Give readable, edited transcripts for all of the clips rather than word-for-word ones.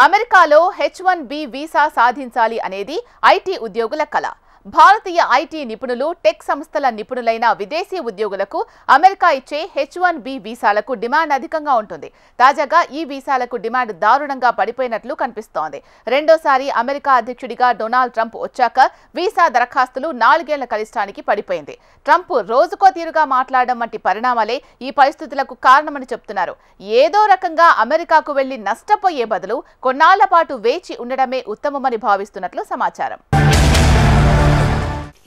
అమెరికాలో H1B visa సాధించాలి అనేది ఐటీ ఉద్యోగుల కల. భారతీయ ఐటీ నిపుణులు, టెక్ సంస్థల నిపుణులైన విదేశీ ఉద్యోగులకు అమెరికా ఇచ్చే H1B వీసాలకు డిమాండ్ అధికంగా ఉంటుంది. తాజాగా ఈ వీసాలకు డిమాండ్ దారుణంగా పడిపోయినట్లు కనిపిస్తోంది. రెండోసారి అమెరికా అధ్యక్షుడిగా డొనాల్డ్ ట్రంప్ వచ్చాక వీసా దరఖాస్తులు 4 ఏళ్ల కనిష్టానికి పడిపోయింది. ట్రంప్ రోజుకో తీరుగా మాట్లాడడం వంటి పరిణామాలే ఈ పరిస్థితులకు కారణమని చెప్తున్నారు. ఏదో రకంగా అమెరికాకు వెళ్లి నష్టపోయే బదులు కొన్నాళ్ల పాటు వేచి ఉండడమే ఉత్తమమని భావిస్తున్నట్లు సమాచారం.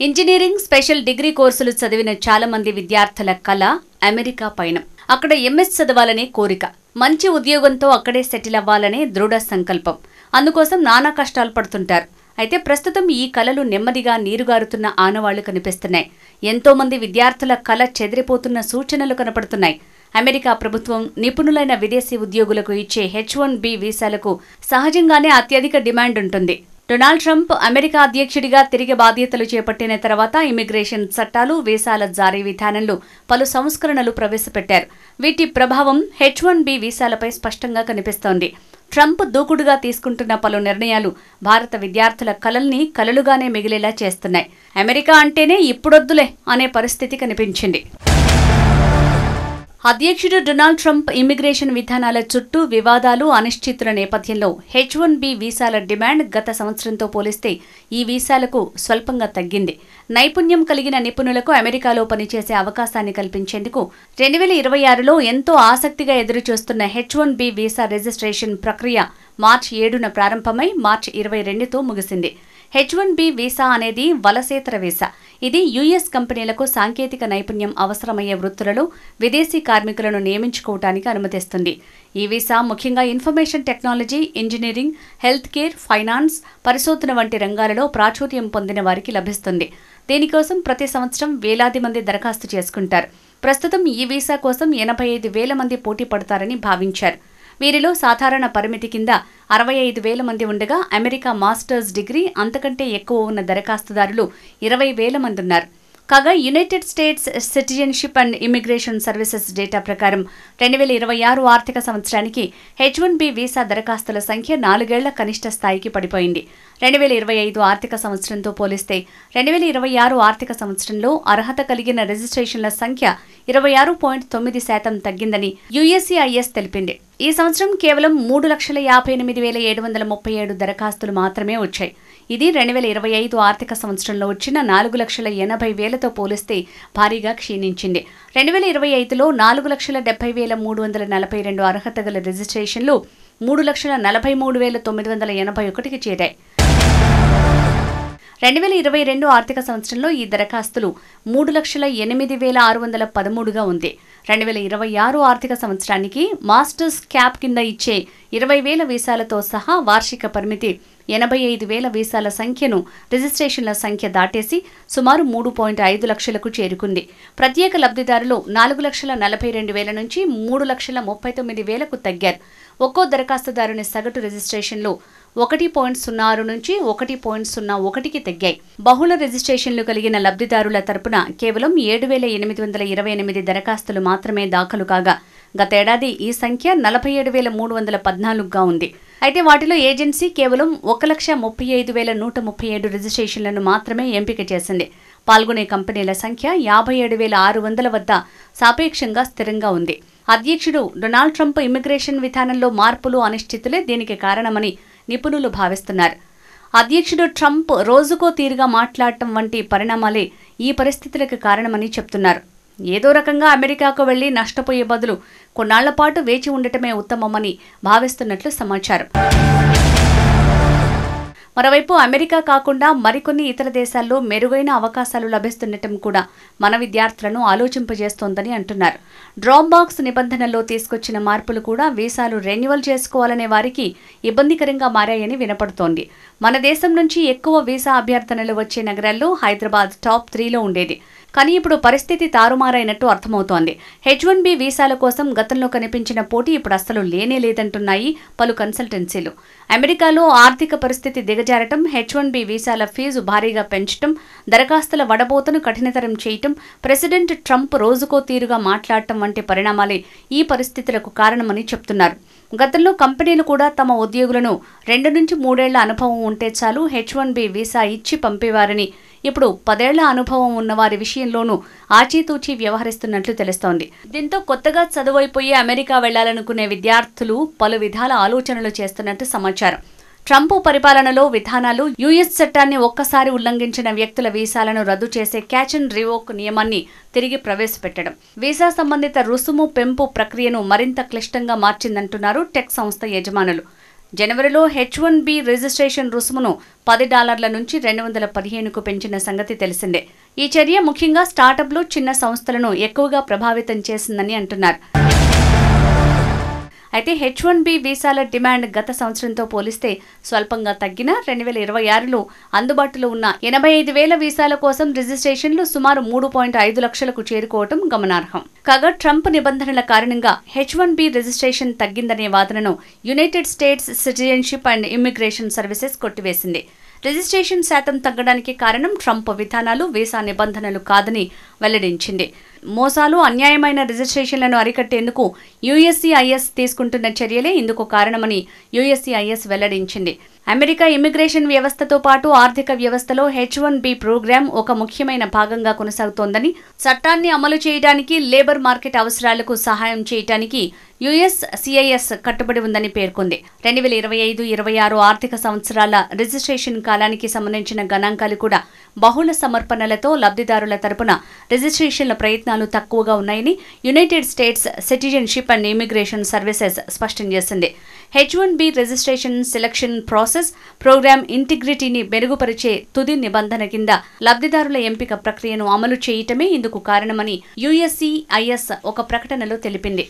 ఇంజనీరింగ్, స్పెషల్ డిగ్రీ కోర్సులు చదివిన చాలా మంది విద్యార్థుల కల అమెరికా పయనం. అక్కడ ఎంఎస్ చదవాలనే కోరిక, మంచి ఉద్యోగంతో అక్కడే సెటిల్ అవ్వాలనే దృఢ సంకల్పం. అందుకోసం నానా కష్టాలు పడుతుంటారు. అయితే ప్రస్తుతం ఈ కలలు నెమ్మదిగా నీరుగారుతున్న ఆనవాళ్లు కనిపిస్తున్నాయి. ఎంతో మంది విద్యార్థుల కల చెదిరిపోతున్న సూచనలు కనపడుతున్నాయి. అమెరికా ప్రభుత్వం నిపుణులైన విదేశీ ఉద్యోగులకు ఇచ్చే H1B వీసాలకు సహజంగానే అత్యధిక డిమాండ్ ఉంటుంది. డొనాల్డ్ ట్రంప్ అమెరికా అధ్యక్షుడిగా తిరిగి బాధ్యతలు చేపట్టిన తర్వాత ఇమిగ్రేషన్ చట్టాలు, వీసాల జారీ విధానంలో పలు సంస్కరణలు ప్రవేశపెట్టారు. వీటి ప్రభావం H1B వీసాలపై స్పష్టంగా కనిపిస్తోంది. ట్రంప్ దూకుడుగా తీసుకుంటున్న పలు నిర్ణయాలు భారత విద్యార్థుల కలల్ని కలలుగానే మిగిలేలా చేస్తున్నాయి. అమెరికా అంటేనే ఇప్పుడొద్దులే అనే పరిస్థితి కనిపించింది. అధ్యక్షుడు డొనాల్డ్ ట్రంప్ ఇమిగ్రేషన్ విధానాల చుట్టూ వివాదాలు, అనిశ్చితుల నేపథ్యంలో H1B వీసాల డిమాండ్ గత సంవత్సరంతో పోలిస్తే ఈ వీసాలకు స్వల్పంగా తగ్గింది. నైపుణ్యం కలిగిన నిపుణులకు అమెరికాలో పనిచేసే అవకాశాన్ని కల్పించేందుకు 2026లో ఎంతో ఆసక్తిగా ఎదురుచూస్తున్న H1B వీసా రిజిస్ట్రేషన్ ప్రక్రియ మార్చి 7న ప్రారంభమై మార్చి 22తో ముగిసింది. H1B వీసా అనేది వలసేతర వీసా. ఇది యుఎస్ కంపెనీలకు సాంకేతిక నైపుణ్యం అవసరమయ్యే వృత్తులలో విదేశీ కార్మికులను నియమించుకోవటానికి అనుమతిస్తుంది. ఈ వీసా ముఖ్యంగా information technology, engineering, health care, finance, పరిశోధన వంటి రంగాలలో ప్రాచుర్యం పొందిన వారికి లభిస్తుంది. దీనికోసం ప్రతి సంవత్సరం వేలాది మంది దరఖాస్తు చేసుకుంటారు. ప్రస్తుతం ఈ వీసా కోసం 85,000 మంది పోటీ పడతారని భావించారు. వీరిలో సాధారణ పరిమితి కింద 65,000 మంది ఉండగా అమెరికా మాస్టర్స్ డిగ్రీ, అంతకంటే ఎక్కువ ఉన్న దరఖాస్తుదారులు 20,000 మంది ఉన్నారు. కాగా United States citizenship and immigration services data ప్రకారం 2026 ఆర్థిక సంవత్సరానికి H1B వీసా దరఖాస్తుల సంఖ్య 4 ఏళ్ల కనిష్ట స్థాయికి పడిపోయింది. 2025 ఆర్థిక సంవత్సరంతో పోలిస్తే 2026 ఆర్థిక సంవత్సరంలో అర్హత కలిగిన రిజిస్ట్రేషన్ల సంఖ్య 26.9% తగ్గిందని USCIS తెలిపింది. ఈ సంవత్సరం కేవలం 3,58,737 దరఖాస్తులు మాత్రమే వచ్చాయి. ఇది 2025 ఆర్థిక సంవత్సరంలో వచ్చిన 4,80,000తో పోలిస్తే భారీగా క్షీణించింది. 2025లో 4,70,342 అర్హత గల రిజిస్ట్రేషన్లు 3,43,981కి చేరాయి. 2022 ఆర్థిక సంవత్సరంలో ఈ దరఖాస్తులు 3,08,613గా ఉంది. 2026 ఆర్థిక సంవత్సరానికి మాస్టర్స్ క్యాప్ కింద ఇచ్చే 20,000 వీసాలతో సహా వార్షిక పరిమితి 85,000 వీసాల సంఖ్యను రిజిస్ట్రేషన్ల సంఖ్య దాటేసి సుమారు 3.5 లక్షలకు చేరుకుంది. ప్రత్యేక లబ్ధిదారులు 4,42,000 నుంచి 3,39,000కు తగ్గారు. ఒక్కో దరఖాస్తుదారుని సగటు రిజిస్ట్రేషన్లు 1.06 నుంచి 1.01కి తగ్గాయి. బహుళ రిజిస్ట్రేషన్లు కలిగిన లబ్ధిదారుల తరపున కేవలం 7,828 దరఖాస్తులు మాత్రమే దాఖలు కాగా గతేడాది ఈ సంఖ్య 47,314గా ఉంది. అయితే వాటిలో ఏజెన్సీ కేవలం 1,35,137 రిజిస్ట్రేషన్లను మాత్రమే ఎంపిక చేసింది. పాల్గొనే కంపెనీల సంఖ్య 57,600 వద్ద సాపేక్షంగా స్థిరంగా ఉంది. అధ్యక్షుడు డొనాల్డ్ ట్రంప్ ఇమిగ్రేషన్ విధానంలో మార్పులు, అనిశ్చితులే దీనికి కారణమని నిపుణులు భావిస్తున్నారు. అధ్యక్షుడు ట్రంప్ రోజుకో తీరుగా మాట్లాడటం వంటి పరిణామాలే ఈ పరిస్థితులకు కారణమని చెప్తున్నారు. ఏదో రకంగా అమెరికాకు వెళ్లి నష్టపోయే బదులు కొన్నాళ్ల పాటు వేచి ఉండటమే ఉత్తమమని భావిస్తున్నట్లు సమాచారం. మరోవైపు అమెరికా కాకుండా మరికొన్ని ఇతర దేశాల్లో మెరుగైన అవకాశాలు లభిస్తుండటం కూడా మన విద్యార్థులను ఆలోచింపజేస్తోందని అంటున్నారు. డ్రాప్ బాక్స్ నిబంధనల్లో తీసుకొచ్చిన మార్పులు కూడా వీసాలు రెన్యువల్ చేసుకోవాలనే వారికి ఇబ్బందికరంగా మారాయని వినపడుతోంది. మన దేశం నుంచి ఎక్కువ వీసా అభ్యర్థనలు వచ్చే నగరాల్లో హైదరాబాద్ టాప్ 3లో ఉండేది. కానీ ఇప్పుడు పరిస్థితి తారుమారైనట్టు అర్థమవుతోంది. H1B వీసాల కోసం గతంలో కనిపించిన పోటీ ఇప్పుడు అస్సలు లేదంటున్నాయి పలు కన్సల్టెన్సీలు. అమెరికాలో ఆర్థిక పరిస్థితి దిగజారటం, H1B వీసాల ఫీజు భారీగా పెంచడం, దరఖాస్తుల వడబోతను కఠినతరం చేయటం, ప్రెసిడెంట్ ట్రంప్ రోజుకో తీరుగా మాట్లాడటం వంటి పరిణామాలే ఈ పరిస్థితులకు కారణమని చెప్తున్నారు. గతంలో కంపెనీలు కూడా తమ ఉద్యోగులను 2 నుంచి 3 ఏళ్ల అనుభవం ఉంటే చాలు H1B వీసా ఇచ్చి పంపేవారని, ఇప్పుడు 10 ఏళ్ల అనుభవం ఉన్న వారి విషయంలోనూ ఆచితూచి వ్యవహరిస్తున్నట్లు తెలుస్తోంది. దీంతో కొత్తగా చదువైపోయి అమెరికా వెళ్లాలనుకునే విద్యార్థులు పలు విధాల ఆలోచనలు చేస్తున్నట్టు సమాచారం. ట్రంప్ పరిపాలనలో విధానాలు యుఎస్ చట్టాన్ని ఒక్కసారి ఉల్లంఘించిన వ్యక్తుల వీసాలను రద్దు చేసే క్యాచ్ అండ్ రివోక్ నియమాన్ని తిరిగి ప్రవేశపెట్టడం వీసా సంబంధిత రుసుము పెంపు ప్రక్రియను మరింత క్లిష్టంగా మార్చిందంటున్నారు టెక్ సంస్థ యజమానులు. జనవరిలో H1B రిజిస్ట్రేషన్ రుసుమును $10 నుంచి 215కు పెంచిన సంగతి తెలిసిందే. ఈ చర్య ముఖ్యంగా స్టార్టప్లు, చిన్న సంస్థలను ఎక్కువగా ప్రభావితం చేసిందని అంటున్నారు. అయితే H1B వీసాల డిమాండ్ గత సంవత్సరంతో పోలిస్తే స్వల్పంగా తగ్గిన 2026లో అందుబాటులో ఉన్న 85,000 వీసాల కోసం రిజిస్ట్రేషన్లు సుమారు 3.5 లక్షలకు చేరుకోవడం గమనార్హం. కాగా ట్రంప్ నిబంధనల కారణంగా H1B రిజిస్ట్రేషన్ తగ్గిందనే వాదనను United States citizenship and immigration services కొట్టివేసింది. రిజిస్ట్రేషన్ శాతం తగ్గడానికి కారణం ట్రంప్ విధానాలు, వీసా నిబంధనలు కాదని వెల్లడించింది. మోసాలు, అన్యాయమైన రిజిస్ట్రేషన్లను అరికట్టేందుకు USCIS తీసుకుంటున్న చర్యలే ఇందుకు కారణమని USCIS వెల్లడించింది. అమెరికా ఇమ్మిగ్రేషన్ వ్యవస్థతో పాటు ఆర్థిక వ్యవస్థలో H1B ప్రోగ్రాం ఒక ముఖ్యమైన భాగంగా కొనసాగుతోందని, చట్టాన్ని అమలు చేయడానికి, లేబర్ మార్కెట్ అవసరాలకు సహాయం చేయడానికి USCIS కట్టుబడి ఉందని పేర్కొంది. 2025-26 ఆర్థిక సంవత్సరాల రిజిస్ట్రేషన్ కాలానికి సంబంధించిన గణాంకాలు కూడా బహుళ సమర్పణలతో లబ్ధిదారుల తరపున రిజిస్ట్రేషన్ల ప్రయత్నాలు తక్కువగా ఉన్నాయని United States citizenship and immigration services స్పష్టం చేసింది. H1B registration selection process program ఇంటిగ్రిటీని మెరుగుపరిచే తుది నిబంధన కింద లబ్ధిదారుల ఎంపిక ప్రక్రియను అమలు చేయటమే ఇందుకు కారణమని USCIS ఒక ప్రకటనలో తెలిపింది.